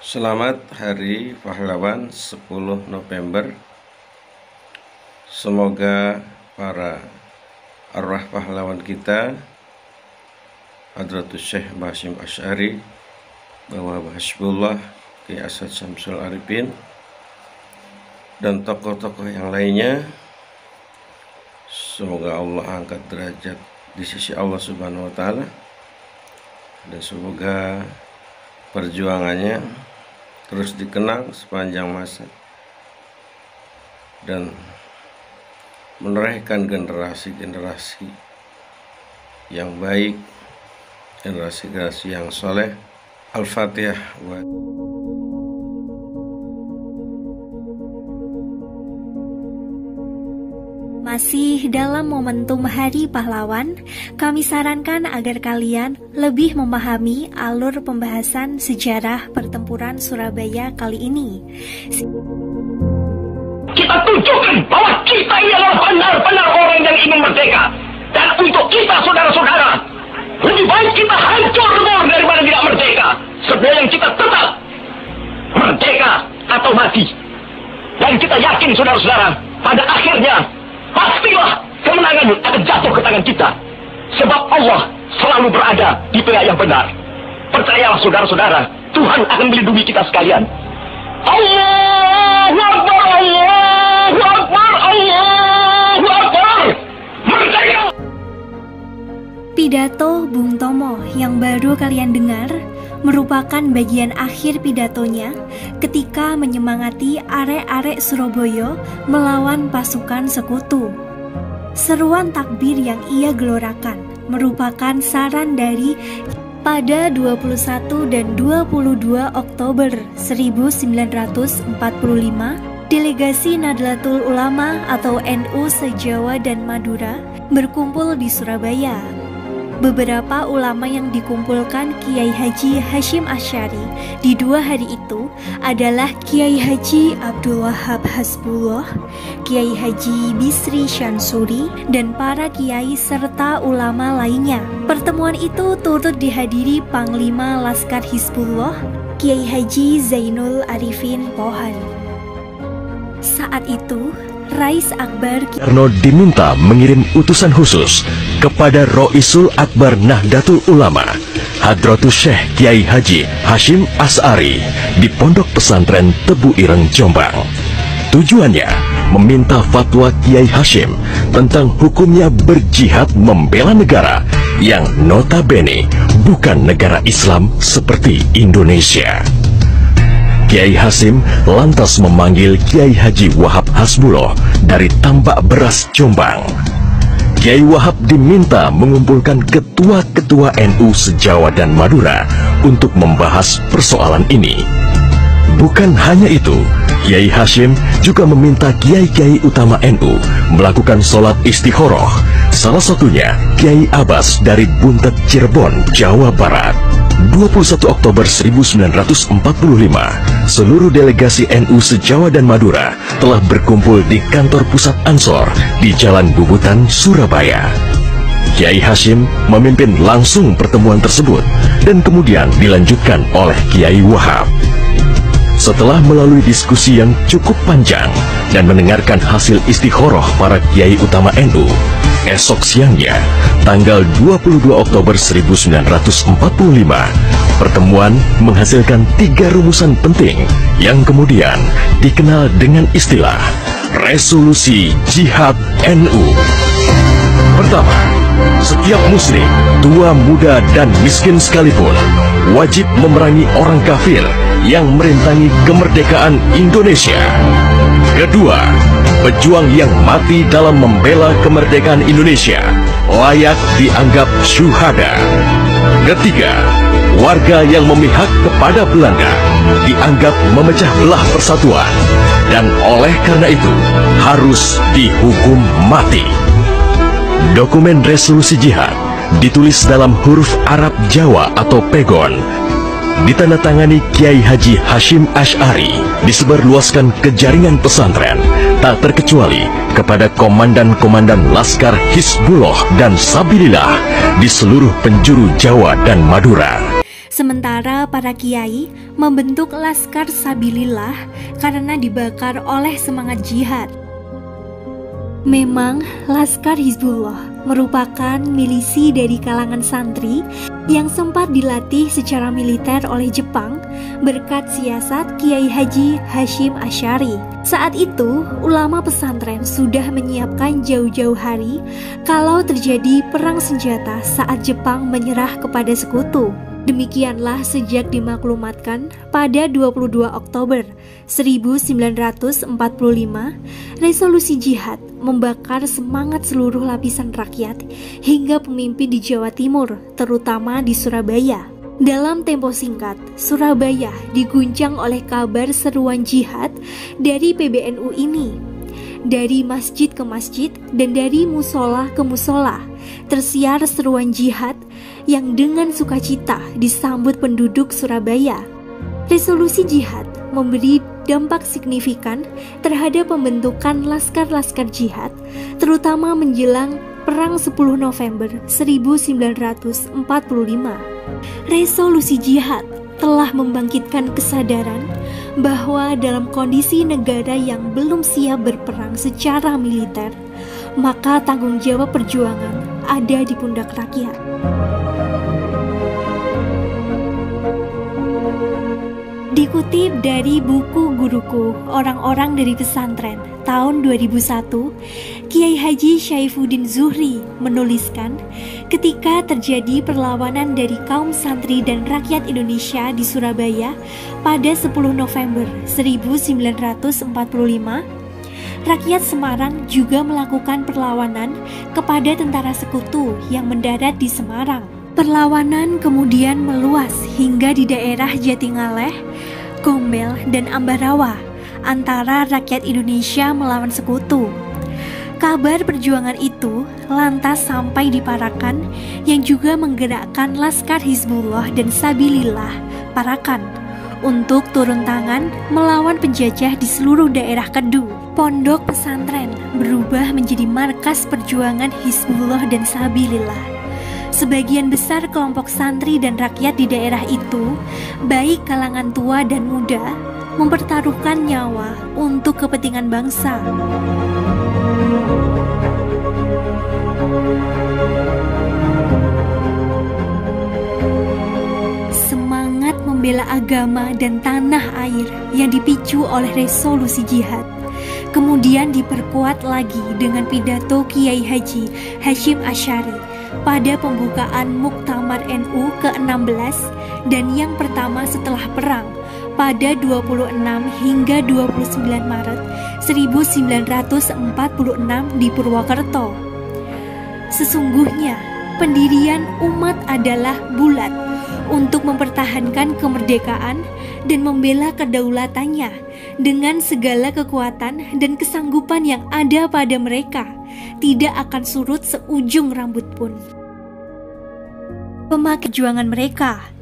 Selamat Hari Pahlawan 10 November. Semoga para arwah pahlawan kita, Hadratus Syekh Hashim Asy'ari, Bawa Hasbullah, Kiai Asad Syamsul Arifin, dan tokoh-tokoh yang lainnya, semoga Allah angkat derajat di sisi Allah Subhanahu wa Ta'ala, dan semoga perjuangannya terus dikenang sepanjang masa dan menorehkan generasi-generasi yang baik, generasi-generasi yang soleh. Al-Fatihah. Masih dalam momentum Hari Pahlawan, kami sarankan agar kalian lebih memahami alur pembahasan sejarah pertempuran Surabaya kali ini. Kita tunjukkan bahwa kita ialah benar-benar orang yang ingin merdeka. Dan untuk kita, saudara-saudara, lebih baik kita hancur daripada tidak merdeka. Sebelum kita tetap merdeka atau mati. Dan kita yakin, saudara-saudara, pada akhirnya pastilah kemenangan akan jatuh ke tangan kita. Sebab Allah selalu berada di pihak yang benar. Percayalah saudara-saudara, Tuhan akan melindungi kita sekalian. Allahu Akbar, Allahu Akbar, Allahu Akbar. Merdeka! Pidato Bung Tomo yang baru kalian dengar merupakan bagian akhir pidatonya ketika menyemangati arek-arek Surabaya melawan pasukan sekutu. Seruan takbir yang ia gelorakan merupakan saran dari pada 21 dan 22 Oktober 1945, delegasi Nahdlatul Ulama atau NU se-Jawa dan Madura berkumpul di Surabaya. Beberapa ulama yang dikumpulkan Kiai Haji Hashim Asy'ari di dua hari itu adalah Kiai Haji Abdul Wahab Hasbullah, Kiai Haji Bisri Syansuri, dan para kiai serta ulama lainnya. Pertemuan itu turut dihadiri Panglima Laskar Hizbullah, Kiai Haji Zainul Arifin Pohan. Saat itu, Rais Akbar Karno diminta mengirim utusan khusus kepada Roisul Akbar Nahdlatul Ulama, Hadratus Syekh Kiai Haji Hashim Asy'ari di Pondok Pesantren Tebu Ireng, Jombang. Tujuannya meminta fatwa Kiai Hashim tentang hukumnya berjihad membela negara yang notabene bukan negara Islam seperti Indonesia. Kiai Hashim lantas memanggil Kiai Haji Wahab Hasbullah dari Tambak Beras, Jombang. Kiai Wahab diminta mengumpulkan ketua-ketua NU se-Jawa dan Madura untuk membahas persoalan ini. Bukan hanya itu, Kiai Hashim juga meminta kiai-kiai utama NU melakukan sholat istikharah, salah satunya Kiai Abbas dari Buntet, Cirebon, Jawa Barat. 21 Oktober 1945, seluruh delegasi NU se-Jawa dan Madura telah berkumpul di kantor pusat Ansor di Jalan Bubutan, Surabaya. Kiai Hashim memimpin langsung pertemuan tersebut dan kemudian dilanjutkan oleh Kiai Wahab. Setelah melalui diskusi yang cukup panjang dan mendengarkan hasil istikharah para kiai utama NU, esok siangnya, tanggal 22 Oktober 1945, pertemuan menghasilkan 3 rumusan penting yang kemudian dikenal dengan istilah Resolusi Jihad NU. Pertama, setiap muslim, tua, muda, dan miskin sekalipun, wajib memerangi orang kafir yang merintangi kemerdekaan Indonesia. Kedua, pejuang yang mati dalam membela kemerdekaan Indonesia layak dianggap syuhada. Ketiga, warga yang memihak kepada Belanda dianggap memecah belah persatuan dan oleh karena itu harus dihukum mati. Dokumen resolusi jihad ditulis dalam huruf Arab Jawa atau pegon, ditandatangani Kiai Haji Hashim Asy'ari, disebarluaskan ke jaringan pesantren, tak terkecuali kepada komandan-komandan Laskar Hizbullah dan Sabilillah di seluruh penjuru Jawa dan Madura. Sementara para kiai membentuk Laskar Sabilillah karena dibakar oleh semangat jihad. Memang Laskar Hizbullah merupakan milisi dari kalangan santri yang sempat dilatih secara militer oleh Jepang berkat siasat Kiai Haji Hashim Asy'ari. Saat itu, ulama pesantren sudah menyiapkan jauh-jauh hari kalau terjadi perang senjata saat Jepang menyerah kepada sekutu. Demikianlah sejak dimaklumatkan pada 22 Oktober 1945, resolusi jihad membakar semangat seluruh lapisan rakyat hingga pemimpin di Jawa Timur, terutama di Surabaya. Dalam tempo singkat, Surabaya diguncang oleh kabar seruan jihad dari PBNU ini. Dari masjid ke masjid dan dari musola ke musola, tersiar seruan jihad yang dengan sukacita disambut penduduk Surabaya. Resolusi jihad memberi dampak signifikan terhadap pembentukan laskar-laskar jihad, terutama menjelang Perang 10 November 1945. Resolusi jihad telah membangkitkan kesadaran bahwa dalam kondisi negara yang belum siap berperang secara militer, maka tanggung jawab perjuangan ada di pundak rakyat. Dikutip dari buku guruku Orang-orang dari Pesantren tahun 2001, Kiai Haji Syaifuddin Zuhri menuliskan, ketika terjadi perlawanan dari kaum santri dan rakyat Indonesia di Surabaya pada 10 November 1945, rakyat Semarang juga melakukan perlawanan kepada tentara sekutu yang mendarat di Semarang. Perlawanan kemudian meluas hingga di daerah Jatingaleh, Gombel, dan Ambarawa antara rakyat Indonesia melawan sekutu. Kabar perjuangan itu lantas sampai di Parakan yang juga menggerakkan Laskar Hizbullah dan Sabilillah Parakan untuk turun tangan melawan penjajah di seluruh daerah Kedu. Pondok pesantren berubah menjadi markas perjuangan Hizbullah dan Sabilillah. Sebagian besar kelompok santri dan rakyat di daerah itu, baik kalangan tua dan muda, mempertaruhkan nyawa untuk kepentingan bangsa. Semangat membela agama dan tanah air yang dipicu oleh resolusi jihad kemudian diperkuat lagi dengan pidato Kiai Haji Hashim Asy'ari pada pembukaan Muktamar NU ke-16 dan yang pertama setelah perang pada 26 hingga 29 Maret 1946 di Purwokerto. Sesungguhnya pendirian umat adalah bulat untuk mempertahankan kemerdekaan dan membela kedaulatannya dengan segala kekuatan dan kesanggupan yang ada pada mereka, tidak akan surut seujung rambut pun. Pemakai perjuangan mereka